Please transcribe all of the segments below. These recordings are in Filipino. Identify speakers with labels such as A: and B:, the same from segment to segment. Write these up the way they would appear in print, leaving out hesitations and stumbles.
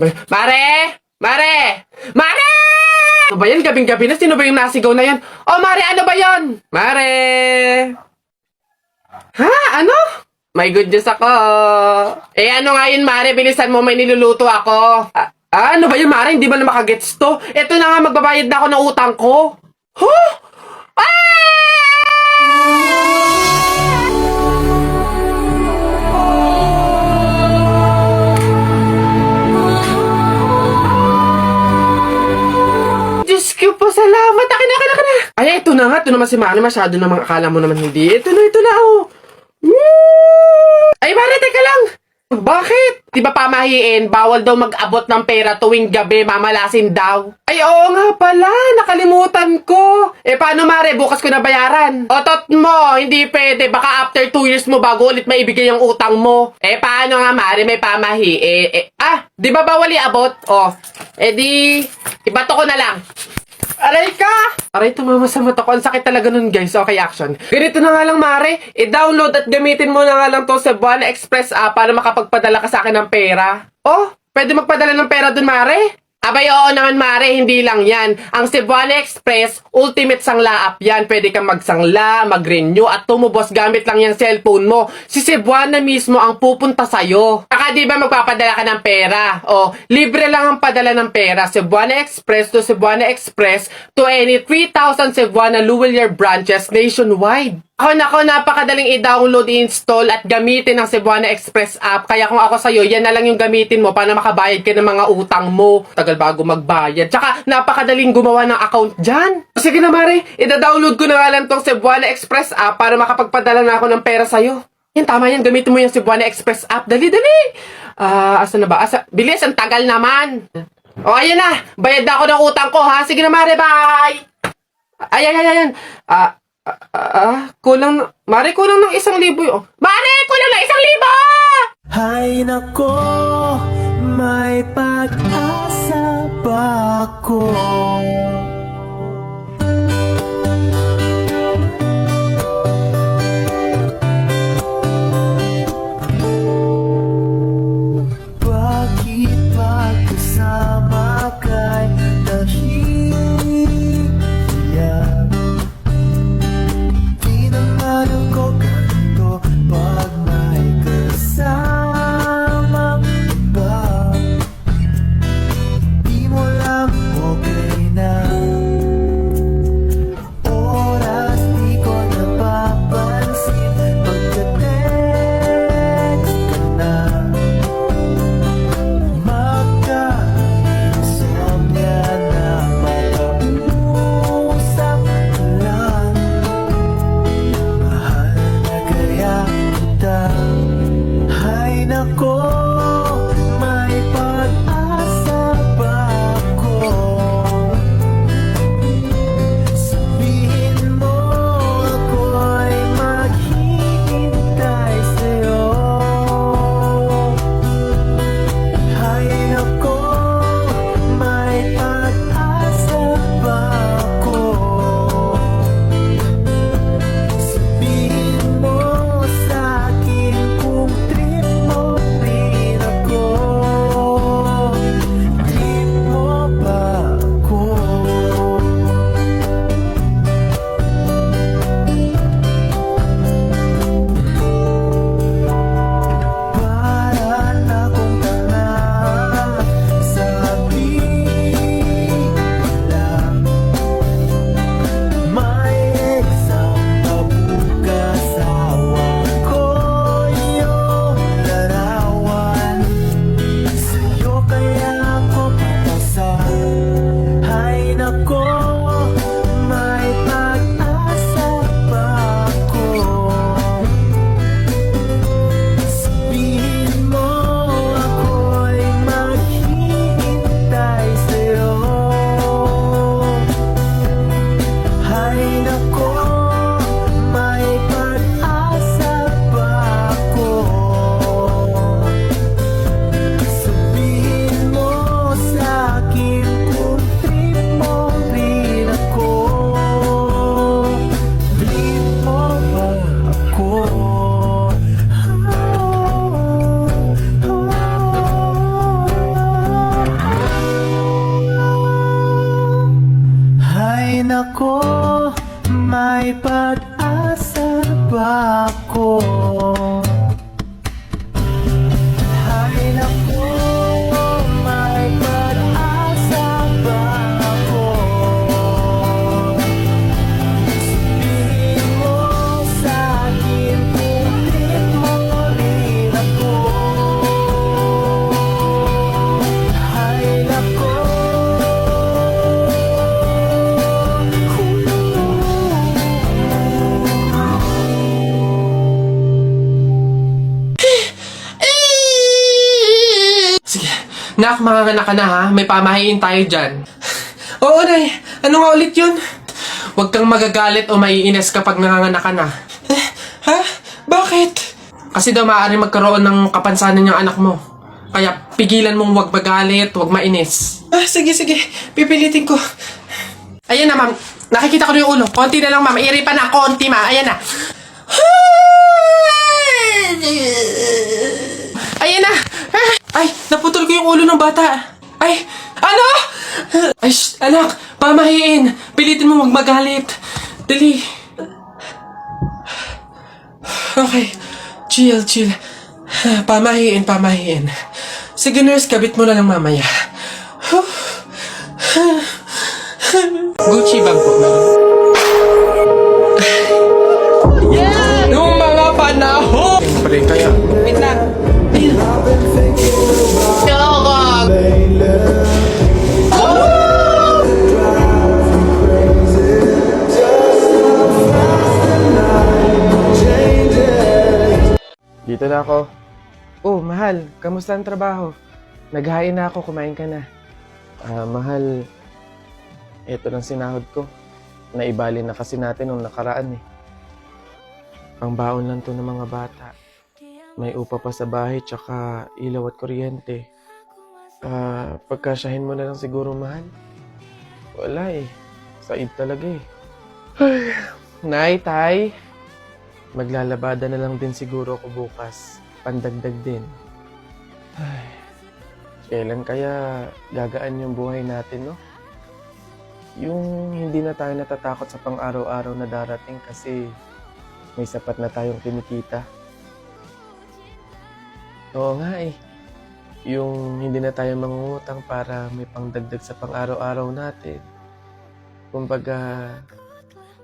A: Mare! Mare! Mare! Ano ba yan? Gabing-gabi na. Sino ba yung nasigaw na yan? Oh, Mare! Ano ba yan? Mare! Ha? Ano? May good news ako. Eh, ano nga yun, Mare? Bilisan mo, may niluluto ako. Ano ba yun, Mare? Hindi ba na makagets to? Ito na nga, magbabayad na ako ng utang ko. Huh? Diyos ko po, salamat. Akin na. Ay, ito na nga. Ito naman si Mare. Masyado naman akala mo naman hindi. Ito na, oh. Woo! Ay, Mare, teka lang. Bakit? Di ba pamahiin, bawal daw mag-abot ng pera tuwing gabi, mamalasin daw. Ay, oo nga pala, nakalimutan ko. Eh, paano, Mare? Bukas ko na bayaran. Otot mo, hindi pwede. Baka after 2 years mo bago ulit maibigay yung utang mo. Eh, paano nga, Mare? May pamahiin. Di ba bawal i-abot? Oh, di, ibato ko na lang. Aray ka! Aray, tumama sa mata ko. Ang sakit talaga nun, guys. Okay, action. Ganito na nga lang, Mare. I-download at gamitin mo na nga lang to sa Cebuana Express app para makapagpadala ka sa akin ng pera. Oh, pwede magpadala ng pera dun, Mare? Abay, oo naman, Mare. Hindi lang yan. Ang Cebuana Express, ultimate sangla app yan. Pwede kang magsangla, mag-renew, at tumubos gamit lang yung cellphone mo. Si Cebuana mismo ang pupunta sa'yo. Saka di ba magpapadala ka ng pera? O, libre lang ang padala ng pera. Cebuana Express to Cebuana Express to any 3,000 Cebuana Luwilier branches nationwide. Nako, napakadaling i-download, i-install at gamitin ang Cebuana Express app. Kaya kung ako sa'yo, yan na lang yung gamitin mo para makabayad ka ng mga utang mo. Tagal bago magbayad. Tsaka, napakadaling gumawa ng account dyan. Sige na, Mare, ida-download ko na nga lang tong Cebuana Express app para makapagpadala na ako ng pera sa'yo. Yan, tama yan. Gamitin mo yung Cebuana Express app. Dali. Asa na ba? Bilis, ang tagal naman. O, ayan na. Bayad na ako ng utang ko, ha? Sige na, Mare, bye! Ayan. Mare, kulang ng 1,000 yun. Mare, kulang ng 1,000!
B: Hay nako, may pag-asa ba ako? Bakit pagkasama kay nahihiyak? Di naman ako ganito pag may kasamang iba. Di mo lang ako
A: Nak, manganganak ka na ha. May pamahiin tayo dyan. Oo, Nay. Ano nga ulit yun? Huwag kang magagalit o maiinis kapag nanganganak ka na. Ha? Bakit? Kasi daw maaari magkaroon ng kapansanan yung anak mo. Kaya pigilan mong huwag magalit, huwag mainis. Sige. Pipilitin ko. Ayan na, ma'am. Nakikita ko na yung ulo. Konti na lang, ma'am. Iri pa na. Konti, ma'am. Ayan na. Ayan na. Ay, naputol ko yung ulo ng bata. Ay, ano? Ay, anak. Pamahiin. Pilitin mo huwag magalit. Dali. Okay. Chill. Pamahiin. Sige, nurse. Kabit mo na lang mamaya. Gucci bag po, ma'am. Yeah! Noong mga panahon! Pare, kaya. Wait lang. Dito na ako. Oh, mahal. Kamusta ang trabaho? Naghain na ako. Kumain ka na. Mahal. Ito lang sinahod ko. Naibali na kasi natin nung nakaraan eh. Pangbaon lang to ng mga bata. May upa pa sa bahay tsaka ilaw at kuryente. Pagkasyahin mo na lang siguro, mahal. Wala eh. Said talaga eh. Nay, tay. Maglalabada na lang din siguro ako bukas. Pandagdag din. Kailan kaya gagaan yung buhay natin, no? Yung hindi na tayo natatakot sa pang-araw-araw na darating kasi may sapat na tayong kinikita. Oo nga eh. Yung hindi na tayo mangungutang para may pangdagdag sa pang-araw-araw natin. Kumbaga,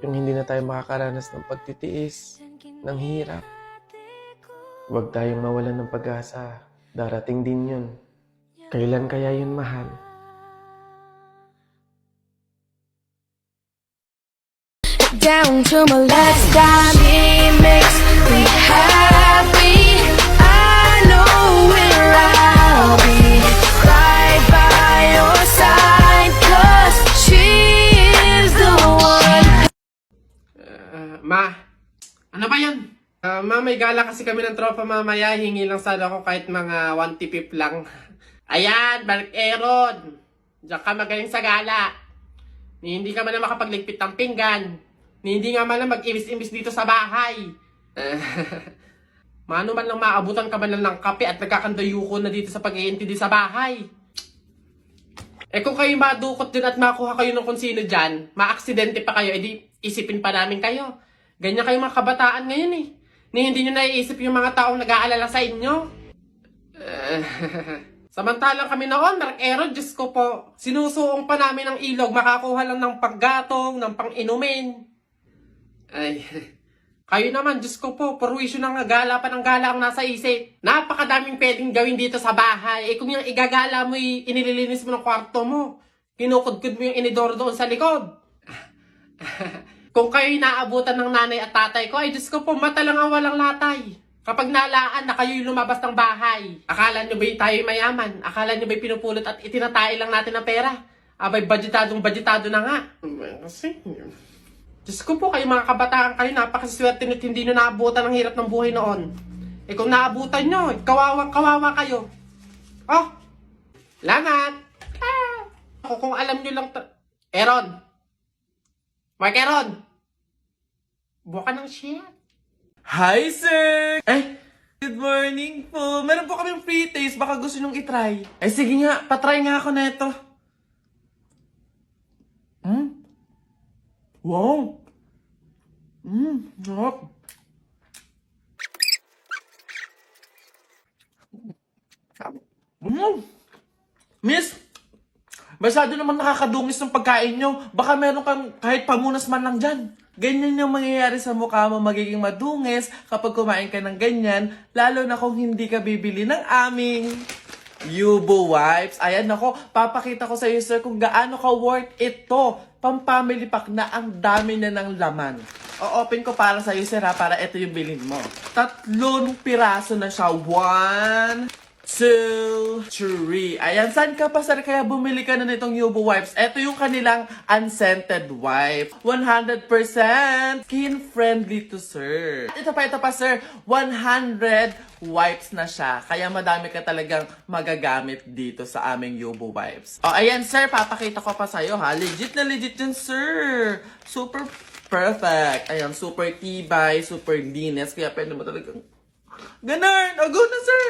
A: yung hindi na tayo makakaranas ng pagtitiis, ng hirap. Huwag tayong mawalan ng pag-asa. Darating din yun. Kailan kaya yun, mahal?
C: Down to my last dime mix. Be happy. I know where I'll be. Right by your side, 'cause she is the one.
A: Ma, ano ba yan? Ma, may gala kasi kami ng tropa mamaya. Hingi lang sana ako kahit mga 1 tipip lang. Ayan, Mark Aaron. Diyan ka magaling sa gala. Hindi ka man na makapagligpit ng pinggan. Hindi nga man lang mag-imbis-imbis dito sa bahay. Mano man lang maabutan ka man lang ng kape at nagkakandayuko na dito sa pag-iintindi sa bahay. Kung kayo madukot din at makuha kayo ng kung sino dyan, maaksidente pa kayo, edi isipin pa namin kayo. Ganyan kayo mga kabataan ngayon eh. Hindi nyo naiisip yung mga taong nag-aalala sa inyo. Samantalang kami noon, Mark Aaron, Diyos ko po, sinusuong pa namin ng ilog, makakuha lang ng panggatong, ng pang-inumin. Ay, kayo naman, Diyos ko po, purwisyo ng gala pa ng gala ang nasa isip. Napakadaming pwedeng gawin dito sa bahay. Kung yung igagala mo, inililinis mo ng kwarto mo. Kinukudkud mo yung inidoro doon sa likod. Kung kayo'y naabutan ng nanay at tatay ko, ay Diyos ko po, mata lang ang walang latay. Kapag nalaan na kayo'y lumabas ng bahay, akala nyo ba'y tayo'y mayaman? Akala nyo ba'y pinupulot at itinatay lang natin ng pera? Abay, budgetado na nga. Kasi, Diyos ko po, kayo mga kabataan kayo, napakaswerte nyo't hindi nyo naabutan ang hirap ng buhay noon. Kung naabutan nyo, kawawa kayo. Oh, lamat. Kung alam nyo lang, Aaron. Mark Aaron. Buka ng shit.
D: Hi, sir! Good morning po. Meron po kaming free taste. Baka gusto nyong itry.
A: Sige nga, patry nga ako na ito.
D: Wow! Sarap. Miss, masyado naman nakakadungis ng pagkain nyo. Baka meron kang kahit pamunas man lang dyan. Ganyan yung mangyayari sa mukha mo, magiging madungis kapag kumain ka ng ganyan, lalo na kung hindi ka bibili ng aming Yubo Wipes. Ayan ako, papakita ko sa iyo sir kung gaano ka worth it to. Pang-family pack na, ang dami na ng laman. O-open ko para sa iyo sir ha, para ito yung bilhin mo. 3 piraso na siya. 1, 2, 3. Ayan, saan ka pa, sir? Kaya bumili ka na nitong Yubo wipes. Ito yung kanilang unscented wipe. 100% skin-friendly to, sir. Ito pa, sir. 100 wipes na siya. Kaya madami ka talagang magagamit dito sa aming Yubo wipes. O, ayan, sir. Papakita ko pa sa'yo, ha? Legit na legit yun, sir. Super perfect. Ayan, super tibay, super linis. Kaya pwede mo talagang ganun. O, go na, sir.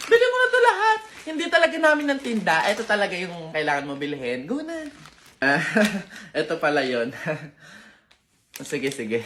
D: Bili mo na ito lahat. Hindi talaga namin ng tinda. Ito talaga yung kailangan mo bilhin. Go na. Ito pala yun. Sige.